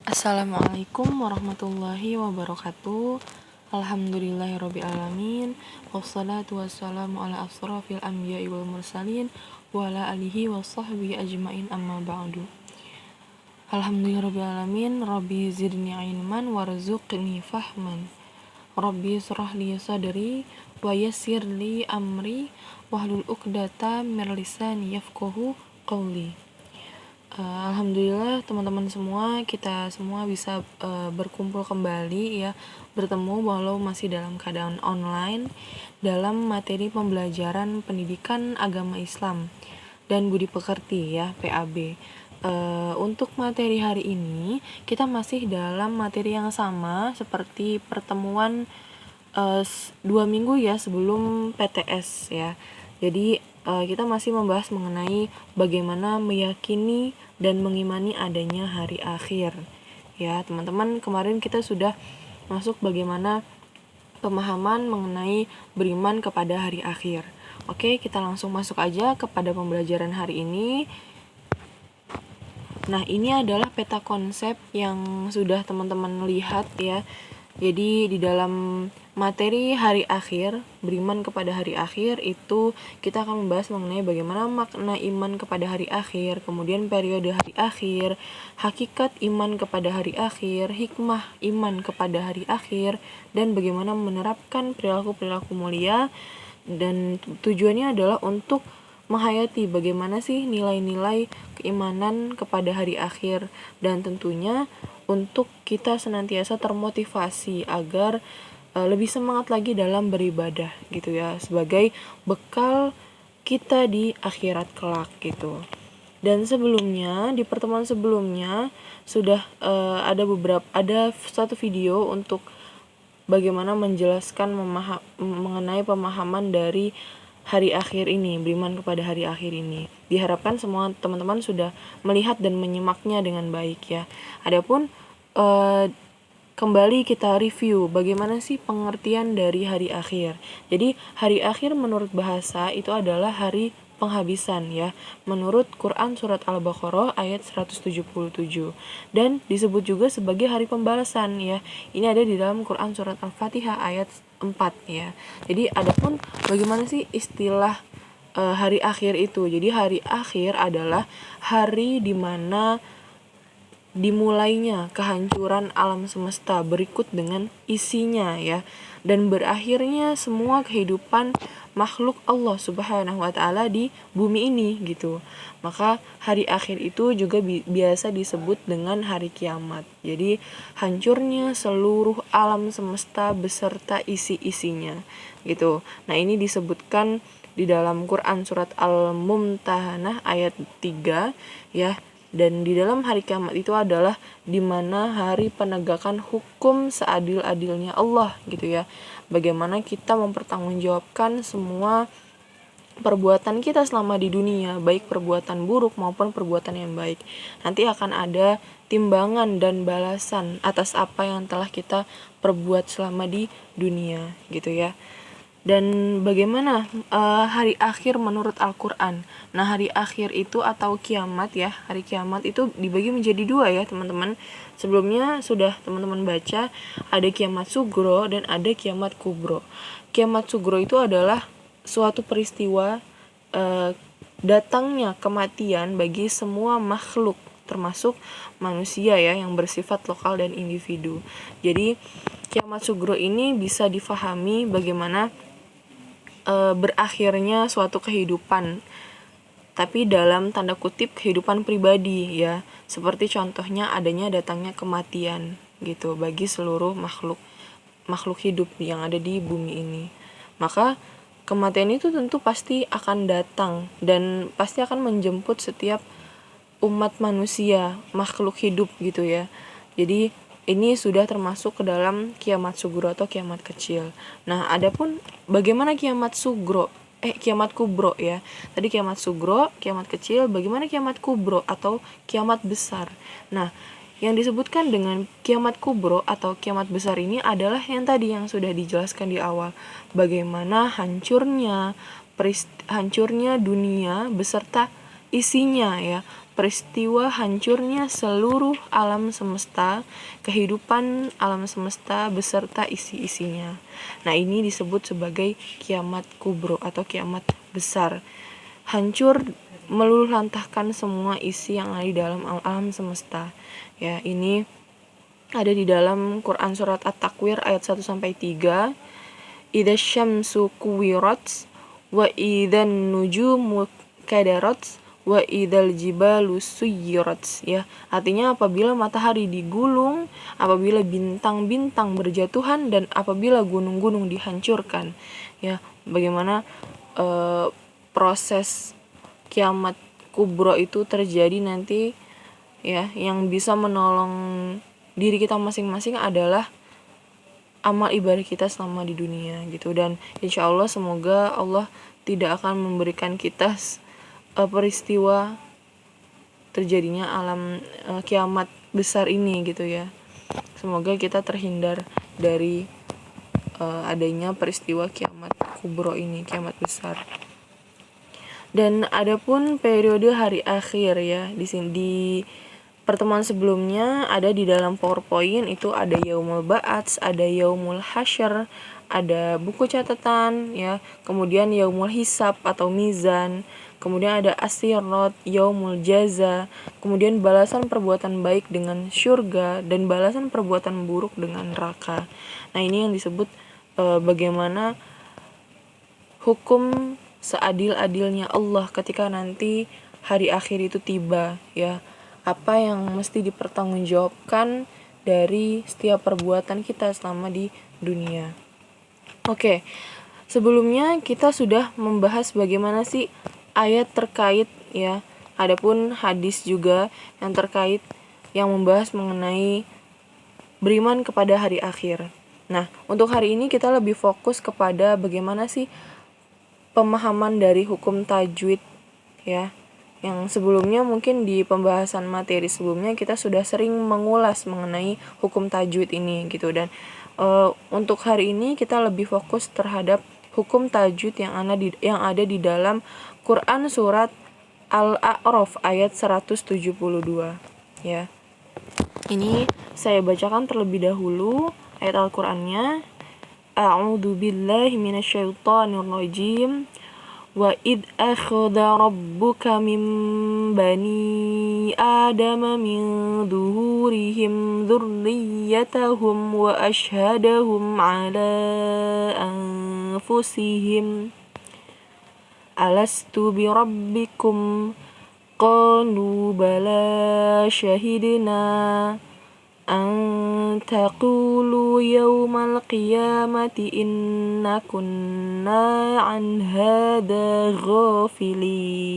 Assalamualaikum warahmatullahi wabarakatuh. Alhamdulillahirrabbilalamin. Wassalatu wassalamu ala asrafil anbiya'i wal mursalin wa ala alihi wa sahbihi ajma'in amma ba'du. Alhamdulillahirrabbilalamin. Rabbi zidni ilman warzuqni fahman. Rabbi surah li sadri wa yassir li amri wahlul uqdata mir lisani yafqahu qawli. Alhamdulillah teman-teman semua, kita semua bisa berkumpul kembali ya, bertemu walau masih dalam keadaan online dalam materi pembelajaran pendidikan agama Islam dan budi pekerti ya, PAB. Untuk materi hari ini kita masih dalam materi yang sama seperti pertemuan 2 minggu ya sebelum PTS ya. Jadi kita masih membahas mengenai bagaimana meyakini dan mengimani adanya hari akhir. Ya, teman-teman, kemarin kita sudah masuk bagaimana pemahaman mengenai beriman kepada hari akhir. Oke, kita langsung masuk aja kepada pembelajaran hari ini. Nah, ini adalah peta konsep yang sudah teman-teman lihat ya. Jadi di dalam materi hari akhir, beriman kepada hari akhir itu kita akan membahas mengenai bagaimana makna iman kepada hari akhir, kemudian periode hari akhir, hakikat iman kepada hari akhir, hikmah iman kepada hari akhir, dan bagaimana menerapkan perilaku-perilaku mulia. Dan tujuannya adalah untuk menghayati bagaimana sih nilai-nilai keimanan kepada hari akhir, dan tentunya untuk kita senantiasa termotivasi agar lebih semangat lagi dalam beribadah gitu ya, sebagai bekal kita di akhirat kelak gitu. Dan sebelumnya, di pertemuan sebelumnya sudah ada satu video untuk bagaimana menjelaskan mengenai pemahaman dari hari akhir ini, beriman kepada hari akhir ini. Diharapkan semua teman-teman sudah melihat dan menyimaknya dengan baik ya. Adapun kembali kita review bagaimana sih pengertian dari hari akhir. Jadi hari akhir menurut bahasa itu adalah hari penghabisan ya, menurut Quran surat Al-Baqarah ayat 177, dan disebut juga sebagai hari pembalasan ya. Ini ada di dalam Quran surat Al-Fatihah ayat 4 ya. Jadi adapun bagaimana sih istilah hari akhir itu? Jadi hari akhir adalah hari di mana dimulainya kehancuran alam semesta berikut dengan isinya ya, dan berakhirnya semua kehidupan makhluk Allah Subhanahu wa taala di bumi ini gitu. Maka hari akhir itu juga biasa disebut dengan hari kiamat. Jadi hancurnya seluruh alam semesta beserta isi-isinya gitu. Nah, ini disebutkan di dalam Quran surat Al-Mumtahanah ayat 3 ya. Dan di dalam hari kiamat itu adalah dimana hari penegakan hukum seadil-adilnya Allah gitu ya. Bagaimana kita mempertanggungjawabkan semua perbuatan kita selama di dunia, baik perbuatan buruk maupun perbuatan yang baik. Nanti akan ada timbangan dan balasan atas apa yang telah kita perbuat selama di dunia gitu ya. Dan bagaimana hari akhir menurut Al-Quran. Nah, hari akhir itu atau kiamat ya, hari kiamat itu dibagi menjadi 2 ya teman-teman. Sebelumnya sudah teman-teman baca, ada kiamat sugro dan ada kiamat kubro. Kiamat sugro itu adalah suatu peristiwa datangnya kematian bagi semua makhluk, termasuk manusia ya, yang bersifat lokal dan individu. Jadi kiamat sugro ini bisa difahami bagaimana berakhirnya suatu kehidupan, tapi dalam tanda kutip kehidupan pribadi ya, seperti contohnya adanya datangnya kematian gitu bagi seluruh makhluk hidup yang ada di bumi ini. Maka kematian itu tentu pasti akan datang dan pasti akan menjemput setiap umat manusia, makhluk hidup gitu ya. Jadi ini sudah termasuk ke dalam kiamat sugro atau kiamat kecil. Nah, adapun bagaimana kiamat kubro ya. Tadi kiamat sugro, kiamat kecil, bagaimana kiamat kubro atau kiamat besar. Nah, yang disebutkan dengan kiamat kubro atau kiamat besar ini adalah yang tadi yang sudah dijelaskan di awal. Bagaimana hancurnya dunia beserta isinya ya. peristiwa hancurnya seluruh alam semesta, kehidupan alam semesta beserta isi-isinya. Nah, ini disebut sebagai kiamat kubro atau kiamat besar. Hancur meluluh lantahkan semua isi yang ada di dalam alam semesta. Ya, ini ada di dalam Quran surat At-Takwir ayat 1 sampai 3. Idza syamsu kuwirat wa idzan nujumu kadarat wa idzal jibalu suyirat. Ya, artinya apabila matahari digulung, apabila bintang-bintang berjatuhan, dan apabila gunung-gunung dihancurkan. Ya, bagaimana proses kiamat kubro itu terjadi nanti, ya. Yang bisa menolong diri kita masing-masing adalah amal ibadah kita selama di dunia gitu. Dan insya Allah semoga Allah tidak akan memberikan kita peristiwa terjadinya alam kiamat besar ini gitu ya. Semoga kita terhindar dari adanya peristiwa kiamat kubro ini, kiamat besar. Dan adapun periode hari akhir ya, di sini di pertemuan sebelumnya ada di dalam PowerPoint itu ada Yaumul Ba'ats, ada Yaumul Hasyr, ada buku catatan ya, kemudian Yaumul Hisab atau Mizan, kemudian ada As-Sirat, Yaumul Jaza, kemudian balasan perbuatan baik dengan syurga dan balasan perbuatan buruk dengan neraka. Nah, ini yang disebut bagaimana hukum seadil-adilnya Allah ketika nanti hari akhir itu tiba ya. Apa yang mesti dipertanggungjawabkan dari setiap perbuatan kita selama di dunia. Oke, sebelumnya kita sudah membahas bagaimana sih ayat terkait ya, adapun hadis juga yang terkait yang membahas mengenai beriman kepada hari akhir. Nah, untuk hari ini kita lebih fokus kepada bagaimana sih pemahaman dari hukum tajwid ya. Yang sebelumnya mungkin di pembahasan materi sebelumnya kita sudah sering mengulas mengenai hukum tajwid ini gitu. Dan untuk hari ini kita lebih fokus terhadap hukum tajwid yang ada di dalam Quran surat Al-A'raf ayat 172 ya. Ini saya bacakan terlebih dahulu ayat Al-Qur'annya. A'udzu billahi minasyaitonir rajim. Wa id akhadha rabbuka min bani adama min zuhurihim dzurriyyatahum wa ashhadahum ala anfusihim alastu bi rabbikum qalu bala syahidna an taqulu yawmal qiyamati inna kunna an hadha ghafilin.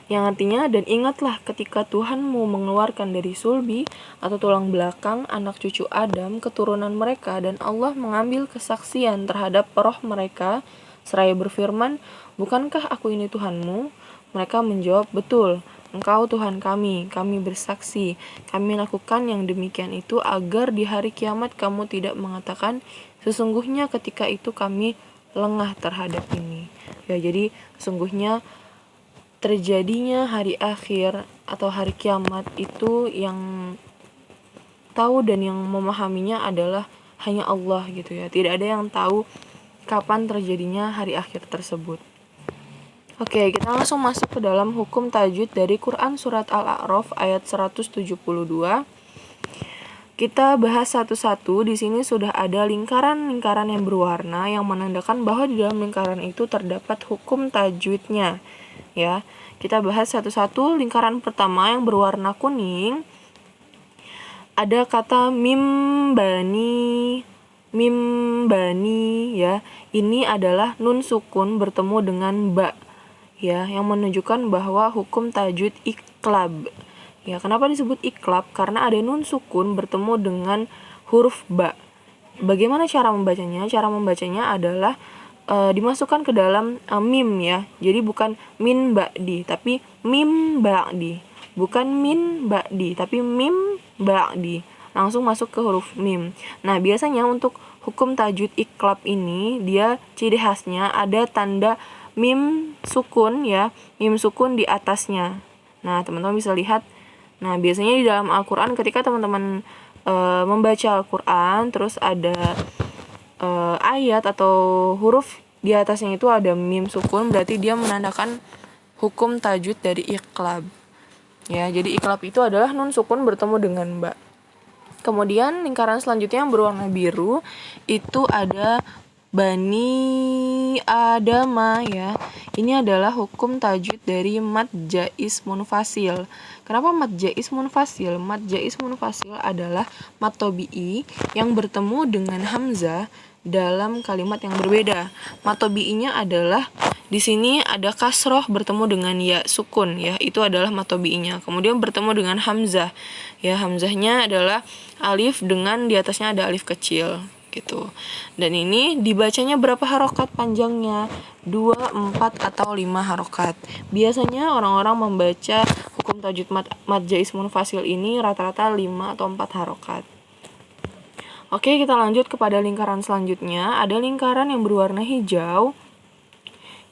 Yang artinya, dan ingatlah ketika Tuhanmu mengeluarkan dari sulbi atau tulang belakang anak cucu Adam keturunan mereka, dan Allah mengambil kesaksian terhadap roh mereka seraya berfirman, bukankah aku ini Tuhanmu? Mereka menjawab, betul, Engkau Tuhan kami bersaksi, kami lakukan yang demikian itu agar di hari kiamat kamu tidak mengatakan, sesungguhnya ketika itu kami lengah terhadap ini. Ya, jadi sesungguhnya terjadinya hari akhir atau hari kiamat itu yang tahu dan yang memahaminya adalah hanya Allah gitu ya. Tidak ada yang tahu kapan terjadinya hari akhir tersebut. Oke, kita langsung masuk ke dalam hukum tajwid dari Quran surat Al-A'raf ayat 172. Kita bahas satu-satu. Di sini sudah ada lingkaran-lingkaran yang berwarna yang menandakan bahwa di dalam lingkaran itu terdapat hukum tajwidnya. Ya, kita bahas satu-satu. Lingkaran pertama yang berwarna kuning ada kata mim bani ya. Ini adalah nun sukun bertemu dengan ba ya, yang menunjukkan bahwa hukum tajwid iklab. Ya, kenapa disebut iklab? Karena ada nun sukun bertemu dengan huruf ba. Bagaimana cara membacanya? Cara membacanya adalah dimasukkan ke dalam mim ya. Jadi bukan min ba'di, tapi mim ba'di. Bukan min ba'di, tapi mim ba'di. Langsung masuk ke huruf mim. Nah, biasanya untuk hukum tajwid iklab ini dia ciri khasnya ada tanda mim sukun ya, mim sukun di atasnya. Nah, teman-teman bisa lihat. Nah, biasanya di dalam Al-Qur'an ketika teman-teman membaca Al-Qur'an terus ada ayat atau huruf di atasnya itu ada mim sukun, berarti dia menandakan hukum tajwid dari iqlab. Ya, jadi iqlab itu adalah nun sukun bertemu dengan ba. Kemudian lingkaran selanjutnya yang berwarna biru itu ada Bani Adama ya. Ini adalah hukum tajwid dari mad jaiz munfasil. Kenapa mad jaiz munfasil? Mad jaiz munfasil adalah mad tabi'i yang bertemu dengan hamzah dalam kalimat yang berbeda. Mad tabi'inya adalah di sini ada kasroh bertemu dengan ya sukun ya, itu adalah mad tabi'inya. Kemudian bertemu dengan hamzah. Ya, hamzahnya adalah alif dengan di atasnya ada alif kecil gitu. Dan ini dibacanya berapa harokat panjangnya? 2, 4 atau 5 harokat. Biasanya orang-orang membaca hukum tajwid mad jaiz munfasil ini rata-rata 5 atau 4 harokat. Oke, kita lanjut kepada lingkaran selanjutnya. Ada lingkaran yang berwarna hijau.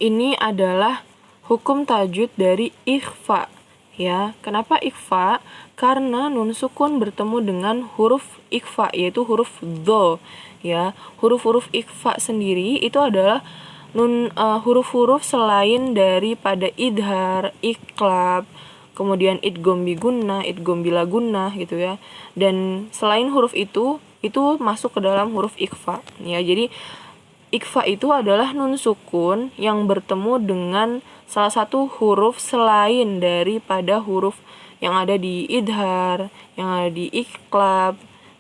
Ini adalah hukum tajwid dari ikhfa. Ya, kenapa ikhfa? Karena nun sukun bertemu dengan huruf ikhfa, yaitu huruf dho. Ya, huruf-huruf ikhfa sendiri itu adalah huruf-huruf selain daripada idhar, iqlab, kemudian idgham bi gunnah, idgham bila gunnah gitu ya. Dan selain huruf itu masuk ke dalam huruf ikhfa. Ya, jadi ikhfa itu adalah nun sukun yang bertemu dengan salah satu huruf selain daripada huruf yang ada di idhar, yang ada di iqlab,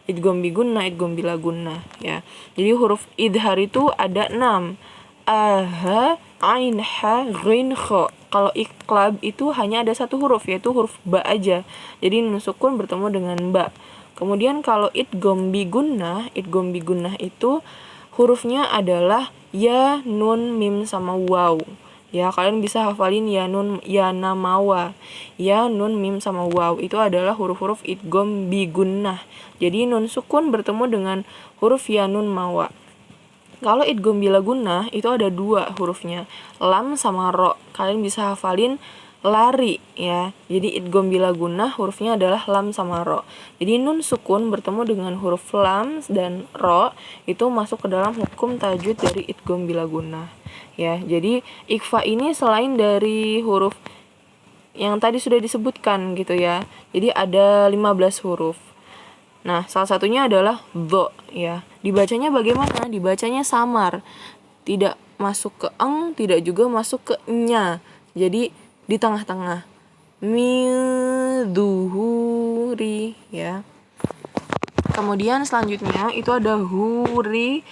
idgham bi gunnah, idgham bila gunnah ya. Jadi huruf idhar itu ada 6. Aha, ain, ha, ghin, kha. Kalau iqlab itu hanya ada satu huruf, yaitu huruf ba aja. Jadi nun sukun bertemu dengan ba. Kemudian kalau idgham bi gunnah itu hurufnya adalah ya, nun, mim sama waw. Ya, kalian bisa hafalin ya nun, ya namawa. Ya, nun, mim sama waw itu adalah huruf-huruf idgham bi gunnah. Jadi nun sukun bertemu dengan huruf ya, nun, mawa. Kalau idgham bila gunnah itu ada 2 hurufnya, lam sama ro. Kalian bisa hafalin lari ya. Jadi idgham bila gunnah hurufnya adalah lam sama ro. Jadi nun sukun bertemu dengan huruf lam dan ro itu masuk ke dalam hukum tajwid dari idgham bila gunnah. Ya, jadi ikhfa ini selain dari huruf yang tadi sudah disebutkan gitu ya. Jadi ada 15 huruf. Nah, salah satunya adalah dho ya. Dibacanya bagaimana? Dibacanya samar. Tidak masuk ke eng, tidak juga masuk ke nya. Jadi di tengah-tengah. Midzuhuri ya. Kemudian selanjutnya itu ada huri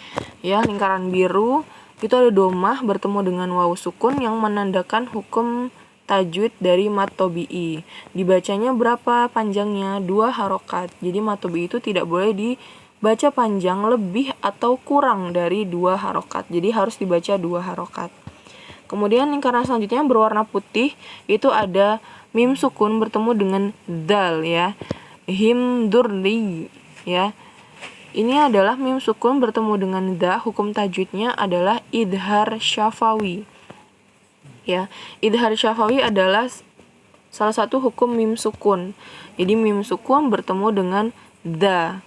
ya, lingkaran biru. Itu ada domah bertemu dengan waw sukun yang menandakan hukum tajwid dari mad tabi'i. Dibacanya berapa panjangnya? 2 harokat. Jadi mad tabi'i itu tidak boleh dibaca panjang lebih atau kurang dari 2 harokat. Jadi harus dibaca 2 harokat. Kemudian lingkaran selanjutnya berwarna putih, itu ada mim sukun bertemu dengan dal ya. Himdurli ya. Ini adalah mim sukun bertemu dengan da, hukum tajwidnya adalah idhar syafawi. Ya, idhar syafawi adalah salah satu hukum mim sukun. Jadi mim sukun bertemu dengan da.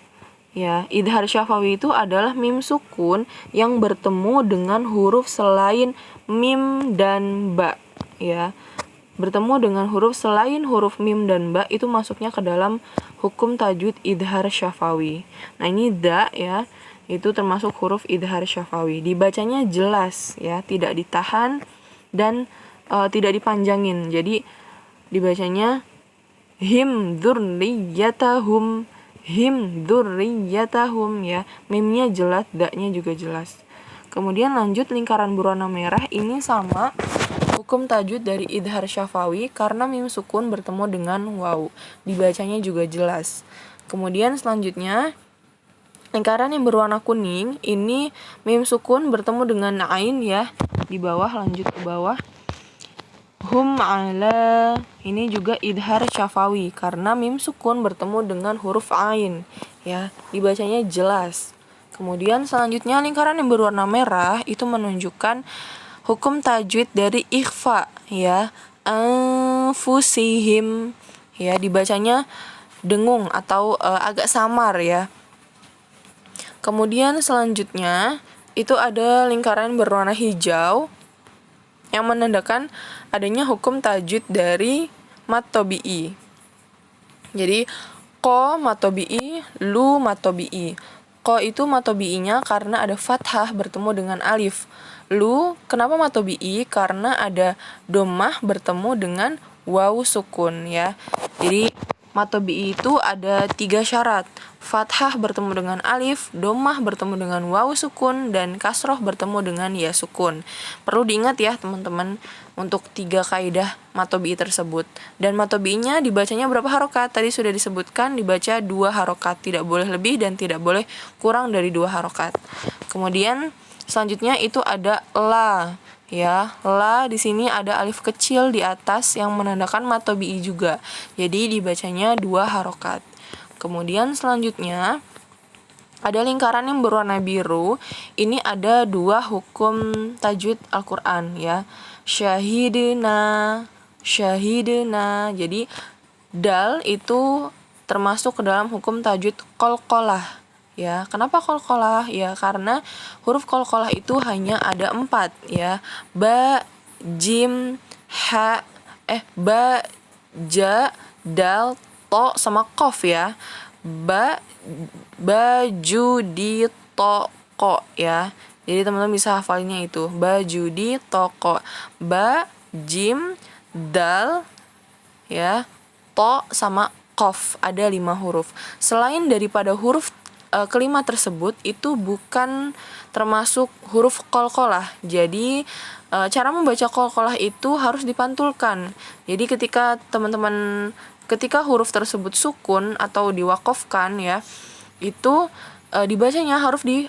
Ya, idhar syafawi itu adalah mim sukun yang bertemu dengan huruf selain mim dan ba. Ya, bertemu dengan huruf selain huruf mim dan ba itu masuknya ke dalam hukum tajwid idhar syafawi. Nah, ini da ya, itu termasuk huruf idhar syafawi. Dibacanya jelas ya, tidak ditahan dan tidak dipanjangin. Jadi dibacanya him dzurriyyatahum ya. Mimnya jelas, da-nya juga jelas. Kemudian lanjut lingkaran berwarna merah, ini sama hukum tajwid dari idhar syafawi karena mim sukun bertemu dengan waw. Dibacanya juga jelas. Kemudian selanjutnya lingkaran yang berwarna kuning, ini mim sukun bertemu dengan ain ya. Di bawah, lanjut ke bawah. Hum ala, ini juga idhar syafawi karena mim sukun bertemu dengan huruf ain ya. Dibacanya jelas. Kemudian selanjutnya lingkaran yang berwarna merah itu menunjukkan hukum tajwid dari ikhfa ya, anfusihim ya, dibacanya dengung atau agak samar ya. Kemudian selanjutnya itu ada lingkaran berwarna hijau yang menandakan adanya hukum tajwid dari mad tabi'i. Jadi ko mad tabi'i, lu mad tabi'i. Ko itu mad tabi'inya karena ada fathah bertemu dengan alif. Lu kenapa mad tabi'i? Karena ada dhammah bertemu dengan wawu sukun ya. Jadi mad tabi'i itu ada 3 syarat. Fathah bertemu dengan alif, dhammah bertemu dengan wawu sukun, dan kasroh bertemu dengan ya sukun. Perlu diingat ya teman-teman untuk 3 kaidah mad tabi'i tersebut. Dan mad tabi'inya dibacanya berapa harokat? Tadi sudah disebutkan dibaca 2 harokat, tidak boleh lebih dan tidak boleh kurang dari 2 harokat. Kemudian selanjutnya itu ada la. Ya, la di sini ada alif kecil di atas yang menandakan mad tabi'i juga. Jadi dibacanya 2 harokat. Kemudian selanjutnya ada lingkaran yang berwarna biru. Ini ada 2 hukum tajwid Al-Qur'an ya. Syahidna. Jadi dal itu termasuk ke dalam hukum tajwid qalqalah. Ya, kenapa qalqalah? Ya, karena huruf qalqalah itu hanya ada 4 ya. Ba, jim, ba, ja, dal, to sama qaf ya. Baju di toko ya. Jadi teman-teman bisa hafalinnya itu. Baju di toko. Ba, jim, dal ya, to sama qaf, ada 5 huruf. Selain daripada huruf kelima tersebut itu bukan termasuk huruf qalqalah. Jadi cara membaca qalqalah itu harus dipantulkan. Jadi ketika huruf tersebut sukun atau diwaqafkan ya, itu dibacanya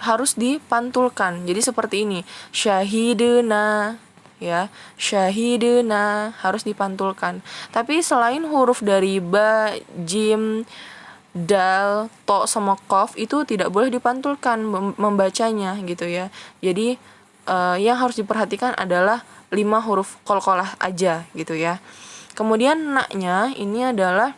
harus dipantulkan. Jadi seperti ini. Syahidna ya, syahidna harus dipantulkan. Tapi selain huruf dari ba, jim, dal, to sama qaf itu tidak boleh dipantulkan membacanya gitu ya. Jadi yang harus diperhatikan adalah 5 huruf qalqalah aja gitu ya. Kemudian naknya ini adalah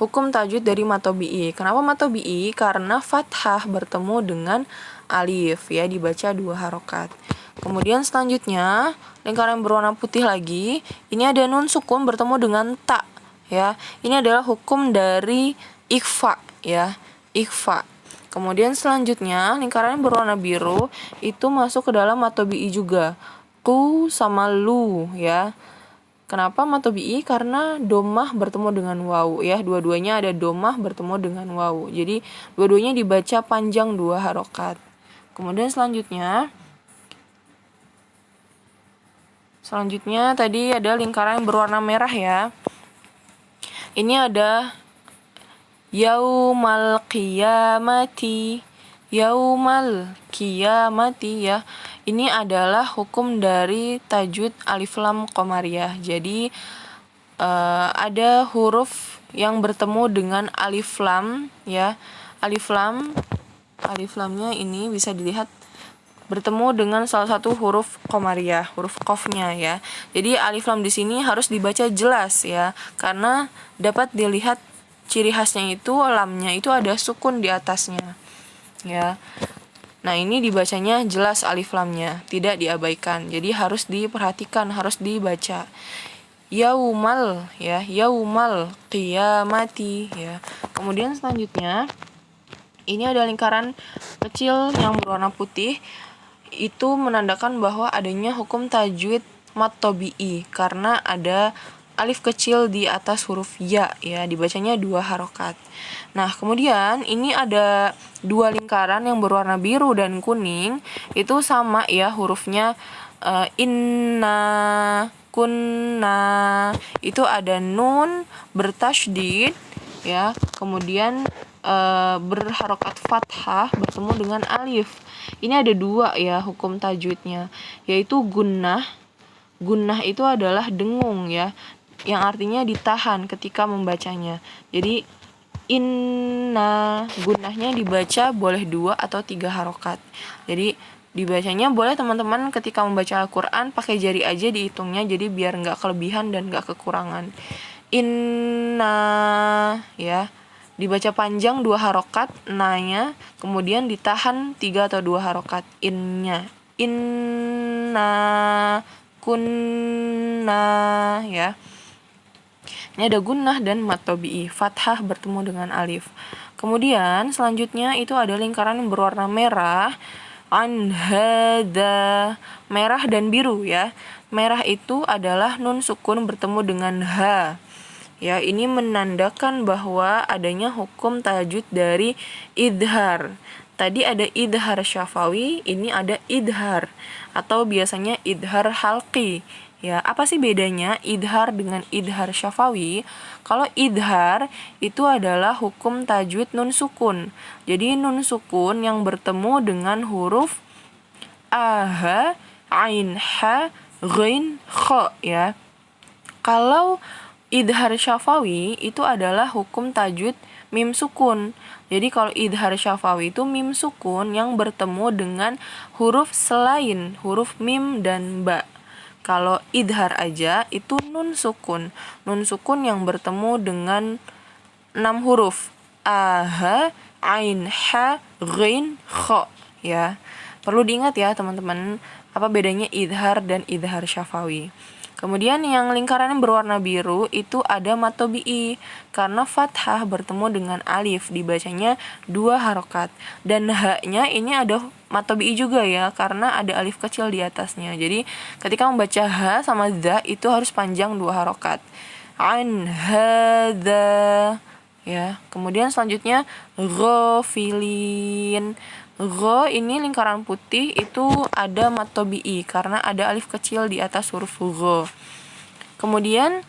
hukum tajwid dari mad tabi'i. Kenapa mad tabi'i? Karena fathah bertemu dengan alif ya, dibaca 2 harokat. Kemudian selanjutnya lingkaran berwarna putih lagi. Ini ada nun sukun bertemu dengan ta ya. Ini adalah hukum dari ikhfa ya, ikhfa. Kemudian selanjutnya lingkaran berwarna biru itu masuk ke dalam mad tabi'i juga. Ku sama lu ya. Kenapa mad tabi'i? Karena dhammah bertemu dengan wawu ya. Dua-duanya ada dhammah bertemu dengan wawu. Jadi dua-duanya dibaca panjang 2 harokat. Kemudian selanjutnya tadi ada lingkaran berwarna merah ya. Ini ada yaumal qiyamati ya. Ini adalah hukum dari tajwid alif lam qamariyah. Jadi ada huruf yang bertemu dengan alif lam ya. Alif lamnya ini bisa dilihat bertemu dengan salah satu huruf qamariyah, huruf qafnya ya. Jadi alif lam di sini harus dibaca jelas ya, karena dapat dilihat ciri khasnya itu lamnya itu ada sukun di atasnya ya. Nah, ini dibacanya jelas alif lamnya, tidak diabaikan. Jadi harus diperhatikan, harus dibaca. Yaumal ya, yaumal qiyamati ya. Kemudian selanjutnya ini ada lingkaran kecil yang berwarna putih. Itu menandakan bahwa adanya hukum tajwid mad tabi'i karena ada alif kecil di atas huruf ya, dibacanya 2 harokat. Nah, kemudian ini ada 2 lingkaran yang berwarna biru dan kuning, itu sama ya hurufnya. Inna, kunna, itu ada nun bertasydid ya, kemudian berharokat fathah bertemu dengan alif. Ini ada 2 ya hukum tajwidnya, yaitu gunnah. Gunnah itu adalah dengung ya, yang artinya ditahan ketika membacanya. Jadi inna, gunnahnya dibaca boleh 2 atau 3 harokat. Jadi Dibacanya boleh teman-teman ketika membaca Al-Quran pakai jari aja dihitungnya, jadi biar nggak kelebihan dan nggak kekurangan. Inna, ya, dibaca panjang 2 harokat nanya, kemudian ditahan 3 atau 2 harokat innya. Inna kunna, ya. Ini ada gunnah dan mat tabi'i, fathah bertemu dengan alif. Kemudian selanjutnya itu ada lingkaran yang berwarna merah, an hada, merah dan biru, ya. Merah itu adalah nun sukun bertemu dengan ha. Ya, ini menandakan bahwa adanya hukum tajwid dari idhar. Tadi ada idhar syafawi, ini ada idhar atau biasanya idhar halqi. Ya, apa sih bedanya idhar dengan idhar syafawi? Kalau idhar itu adalah hukum tajwid nun sukun. Jadi nun sukun yang bertemu dengan huruf aha, ain, ha, ghain, kha, ya. Kalau idhar syafawi itu adalah hukum tajwid mim sukun. Jadi kalau idhar syafawi itu mim sukun yang bertemu dengan huruf selain huruf mim dan ba. Kalau idhar aja itu nun sukun. Nun sukun yang bertemu dengan 6 huruf. Aha, ain, ha, ghain, kha, ya. Perlu diingat ya teman-teman, apa bedanya idhar dan idhar syafawi. Kemudian yang lingkaran yang berwarna biru itu ada mat tabi'i, karena fathah bertemu dengan alif, dibacanya 2 harokat. Dan ha-nya ini ada mat tabi'i juga ya, karena ada alif kecil di atasnya. Jadi ketika membaca ha sama za itu harus panjang 2 harokat. An hadza, ya. Kemudian selanjutnya ghafilin. Gho ini lingkaran putih itu ada mat tabi'i karena ada alif kecil di atas huruf gho. Kemudian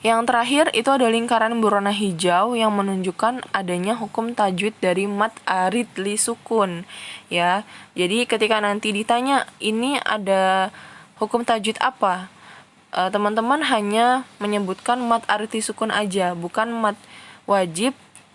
yang terakhir itu ada lingkaran berwarna hijau yang menunjukkan adanya hukum tajwid dari mat arid li sukun, ya. Jadi ketika nanti ditanya ini ada hukum tajwid apa, teman-teman hanya menyebutkan mat arid li sukun aja, bukan mat wajib,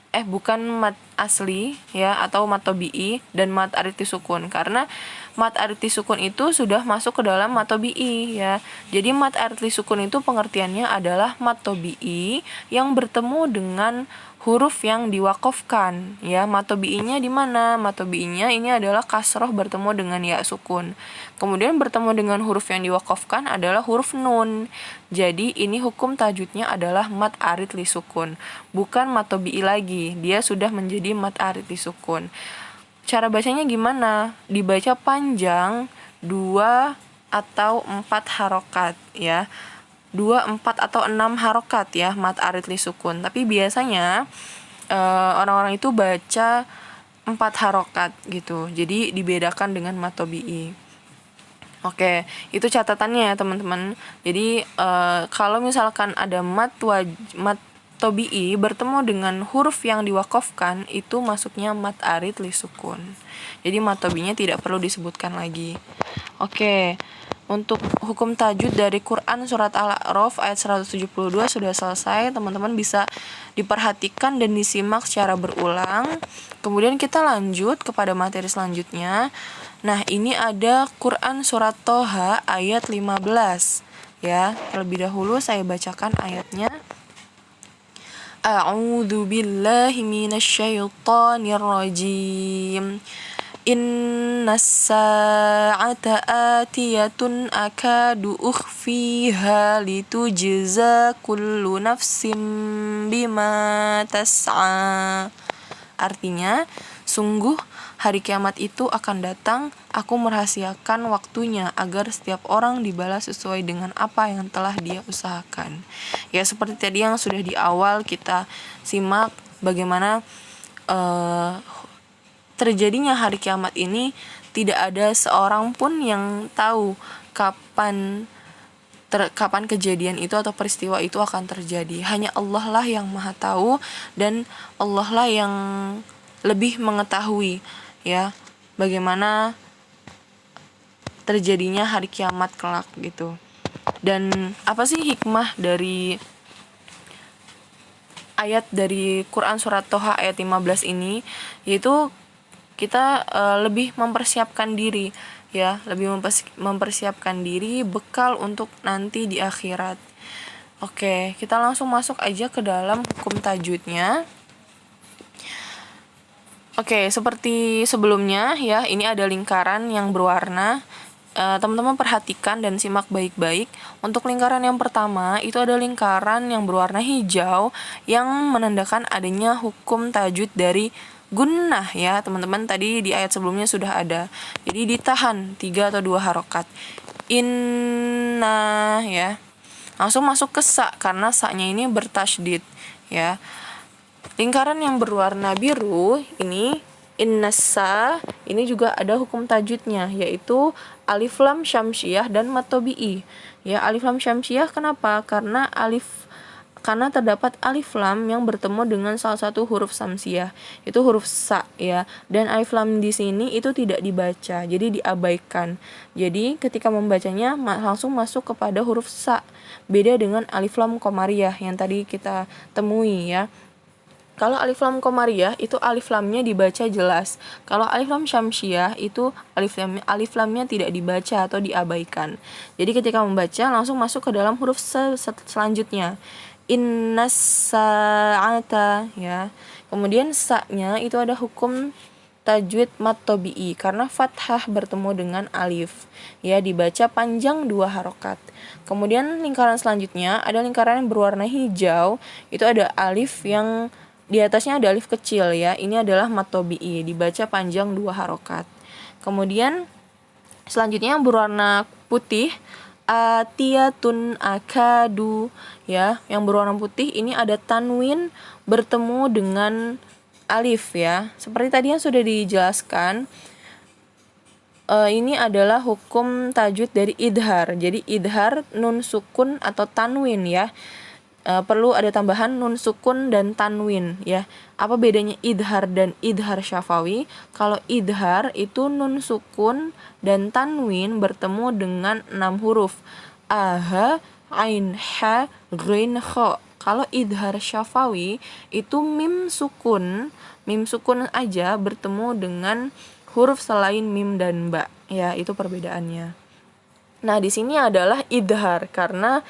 bukan mat asli, ya, atau mat tabi'i dan mat arid li sukun, karena mat arid li sukun itu sudah masuk ke dalam mat tabi'i, ya. Jadi mat arid li sukun itu pengertiannya adalah mat tabi'i yang bertemu dengan huruf yang diwakofkan, ya. Mat tabi'inya di mana? Mat tabi'inya ini adalah kasroh bertemu dengan ya sukun. Kemudian bertemu dengan huruf yang diwakofkan adalah huruf nun. Jadi ini hukum tajwidnya adalah mat arid li sukun, bukan mat tabi'i lagi. Dia sudah menjadi mat arid li sukun. Cara bacanya gimana? Dibaca panjang 2 atau 4 harokat, ya. 2, 4, atau 6 harokat, ya, mat arid li sukun. Tapi biasanya orang-orang itu baca 4 harokat gitu. Jadi dibedakan dengan mat tabi'i. Oke, itu catatannya ya teman-teman. Jadi kalau misalkan ada mat tabi'i bertemu dengan huruf yang diwakofkan, itu masuknya mat arid li sukun. Jadi mat tabi'inya tidak perlu disebutkan lagi. Oke. Untuk hukum tajwid dari Quran surat Al-A'raf ayat 172 sudah selesai. Teman-teman bisa diperhatikan dan disimak secara berulang. Kemudian kita lanjut kepada materi selanjutnya. Nah, ini ada Quran surat Toha ayat 15. Ya, terlebih dahulu saya bacakan ayatnya. A'udzu billahi minasyaitonir rajim. Innas sa'ata atiyatun akadu ukhfiha litujza kullu nafsim bima tas'a. Artinya, sungguh hari kiamat itu akan datang, aku merahasiakan waktunya agar setiap orang dibalas sesuai dengan apa yang telah dia usahakan. Ya, seperti tadi yang sudah di awal kita simak bagaimana terjadinya hari kiamat ini, tidak ada seorang pun yang tahu kapan kejadian itu atau peristiwa itu akan terjadi. Hanya Allah lah yang maha tahu dan Allah lah yang lebih mengetahui, ya, bagaimana terjadinya hari kiamat kelak gitu. Dan apa sih hikmah dari ayat dari Quran surat Toha ayat 15 ini? Yaitu kita lebih mempersiapkan diri ya, lebih mempersiapkan diri bekal untuk nanti di akhirat. Oke, kita langsung masuk aja ke dalam hukum tajwidnya. Oke, seperti sebelumnya ya, ini ada lingkaran yang berwarna. Teman-teman perhatikan dan simak baik-baik. Untuk lingkaran yang pertama, itu ada lingkaran yang berwarna hijau yang menandakan adanya hukum tajwid dari gunnah ya, teman-teman. Tadi di ayat sebelumnya sudah ada. Jadi ditahan 3 atau 2 harokat. Inna ya. Langsung masuk ke sa karena sa-nya ini bertasydid ya. Lingkaran yang berwarna biru ini innasa, ini juga ada hukum tajwidnya, yaitu alif lam syamsiah dan mad tabi'i. Ya, alif lam syamsiah kenapa? Karena terdapat alif lam yang bertemu dengan salah satu huruf samsiah, itu huruf sa ya. Dan alif lam di sini itu tidak dibaca, jadi diabaikan. Jadi ketika membacanya langsung masuk kepada huruf sa. Beda dengan alif lam qamariyah yang tadi kita temui ya. Kalau alif lam qamariyah itu alif lamnya dibaca jelas. Kalau alif lam syamsiah itu alif lamnya tidak dibaca atau diabaikan. Jadi ketika membaca langsung masuk ke dalam huruf selanjutnya. Innas sa'ata ya. Kemudian sa-nya itu ada hukum tajwid mad tabi'i karena fathah bertemu dengan alif ya, dibaca panjang 2 harokat. Kemudian lingkaran selanjutnya ada lingkaran yang berwarna hijau, itu ada alif yang di atasnya ada alif kecil ya. Ini adalah mad tabi'i, dibaca panjang 2 harokat. Kemudian selanjutnya yang berwarna putih, atiyatun akadu ya. Yang berwarna putih ini ada tanwin bertemu dengan alif ya. Seperti tadi yang sudah dijelaskan, ini adalah hukum tajwid dari idhar. Jadi idhar nun sukun atau tanwin ya. Perlu ada tambahan nun sukun dan tanwin ya. Apa bedanya idhar dan idhar syafawi? Kalau idhar itu nun sukun dan tanwin bertemu dengan 6 huruf. Aha, ain, ha, ghain, kha. Kalau idhar syafawi itu mim sukun aja bertemu dengan huruf selain mim dan ba ya, itu perbedaannya. Nah, di sini adalah idhar karena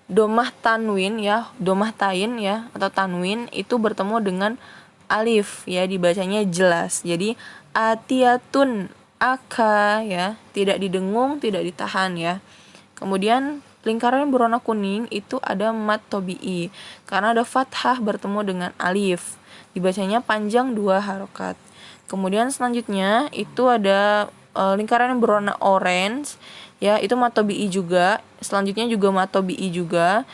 domah tanwin ya, domah tain ya atau tanwin itu bertemu dengan alif ya, dibacanya jelas. Jadi atiyatun aka ya, tidak didengung, tidak ditahan ya. Kemudian lingkaran yang berwarna kuning itu ada mad tabi'i karena ada fathah bertemu dengan alif, dibacanya panjang 2 harokat. Kemudian selanjutnya itu ada lingkaran yang berwarna orange ya, itu mad tabi'i juga. Selanjutnya juga mad tabi'i juga.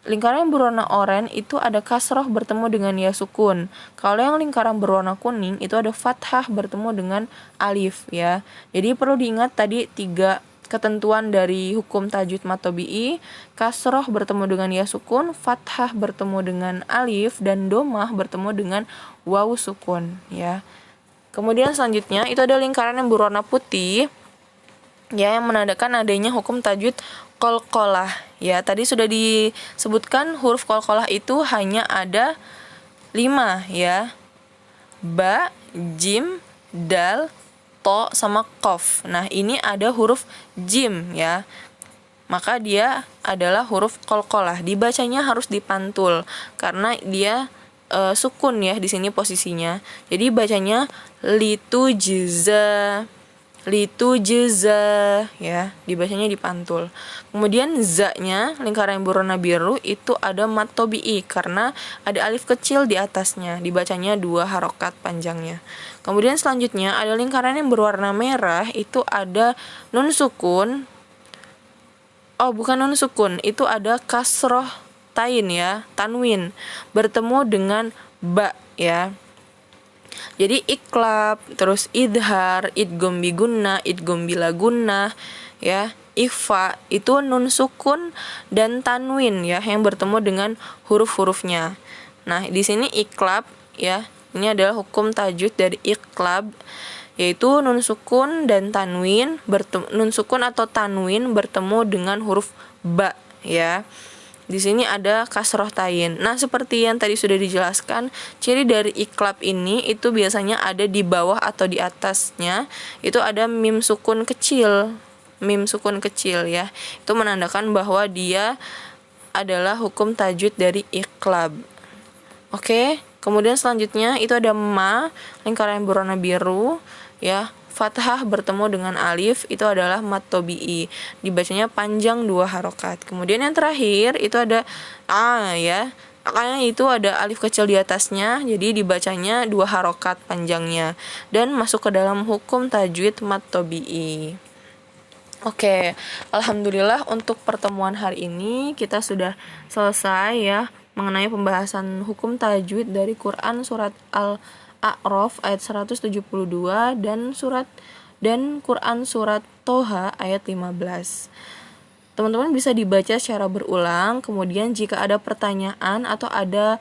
Lingkaran yang berwarna oranye itu ada kasroh bertemu dengan ya sukun. Kalau yang lingkaran berwarna kuning itu ada fathah bertemu dengan alif ya. Jadi perlu diingat tadi 3 ketentuan dari hukum tajwid mad tabi'i: kasroh bertemu dengan ya sukun, fathah bertemu dengan alif, dan domah bertemu dengan waw sukun ya. Kemudian selanjutnya itu ada lingkaran yang berwarna putih ya, yang menandakan adanya hukum tajwid qalqalah ya. Tadi sudah disebutkan huruf qalqalah itu hanya ada 5 ya. Ba, jim, dal, to, sama qaf. Nah, ini ada huruf jim ya. Maka dia adalah huruf qalqalah. Dibacanya harus dipantul karena dia sukun ya di sini posisinya. Jadi bacanya litujza ya, dibacanya dipantul. Kemudian za-nya lingkaran yang berwarna biru itu ada mad tabi'i karena ada alif kecil di atasnya, dibacanya 2 harokat panjangnya. Kemudian selanjutnya ada lingkaran yang berwarna merah, itu ada nun sukun. Bukan nun sukun, itu ada kasroh tain ya, tanwin bertemu dengan ba ya. Jadi iklab, terus idhar, idgham bi gunnah, idgham bila gunnah ya, ikhfa itu nun sukun dan tanwin ya yang bertemu dengan huruf-hurufnya. Nah, di sini iklab ya, ini adalah hukum tajwid dari iklab, yaitu nun sukun dan tanwin nun sukun atau tanwin bertemu dengan huruf ba ya. Di sini ada kasroh tayin. Nah, seperti yang tadi sudah dijelaskan, ciri dari iklab ini itu biasanya ada di bawah atau di atasnya. Itu ada mim sukun kecil. Mim sukun kecil ya. Itu menandakan bahwa dia adalah hukum tajwid dari iklab. Oke, kemudian selanjutnya itu ada ma, lingkaran yang berwarna biru ya. Fathah bertemu dengan alif itu adalah mat tobi'i, dibacanya panjang 2 harokat. Kemudian yang terakhir itu ada a ya, makanya itu ada alif kecil di atasnya, jadi dibacanya 2 harokat panjangnya dan masuk ke dalam hukum tajwid mat tobi'i. Oke, alhamdulillah untuk pertemuan hari ini kita sudah selesai ya mengenai pembahasan hukum tajwid dari Quran surat Al-A'raf ayat 172 dan Quran surat Toha ayat 15. Teman-teman bisa dibaca secara berulang, kemudian jika ada pertanyaan atau ada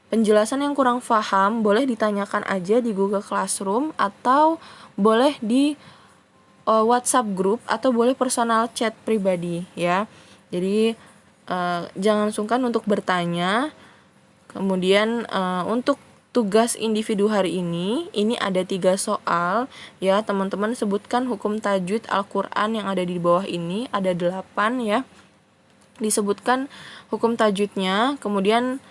penjelasan yang kurang paham, boleh ditanyakan aja di Google Classroom atau boleh di WhatsApp group atau boleh personal chat pribadi ya. Jadi jangan sungkan untuk bertanya. Kemudian untuk tugas individu hari ini ada 3 soal ya. Teman-teman sebutkan hukum tajwid Al-Quran yang ada di bawah ini, ada 8 ya. Disebutkan hukum tajwidnya, kemudian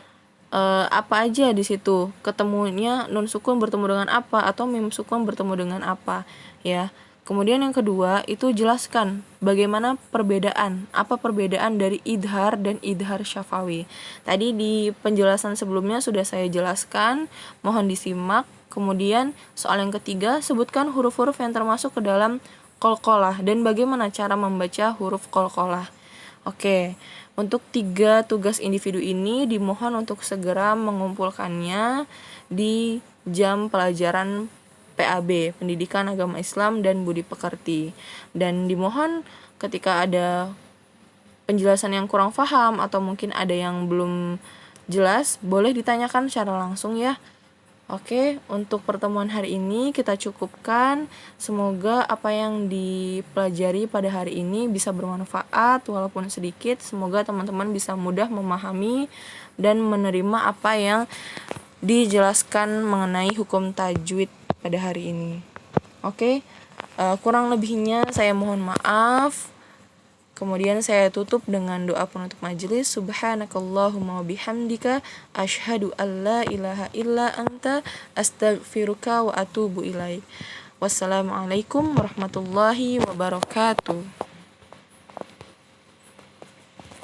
apa aja di situ, ketemunya nun sukun bertemu dengan apa atau mim sukun bertemu dengan apa ya. Kemudian yang kedua itu jelaskan bagaimana apa perbedaan dari idhar dan idhar syafawi. Tadi di penjelasan sebelumnya sudah saya jelaskan, mohon disimak. Kemudian soal yang ketiga, sebutkan huruf-huruf yang termasuk ke dalam qalqalah dan bagaimana cara membaca huruf qalqalah. Oke, untuk 3 tugas individu ini dimohon untuk segera mengumpulkannya di jam pelajaran PAB, Pendidikan Agama Islam dan Budi Pekerti. Dan dimohon ketika ada penjelasan yang kurang paham atau mungkin ada yang belum jelas, boleh ditanyakan secara langsung ya. Oke, untuk pertemuan hari ini kita cukupkan. Semoga apa yang dipelajari pada hari ini bisa bermanfaat walaupun sedikit. Semoga teman-teman bisa mudah memahami dan menerima apa yang dijelaskan mengenai hukum tajwid pada hari ini. Oke, kurang lebihnya saya mohon maaf. Kemudian saya tutup dengan doa penutup majelis. Subhanakallahumma wabihamdika asyhadu an la ilaha illa anta astaghfiruka wa atubu ilaik. Wassalamualaikum warahmatullahi wabarakatuh.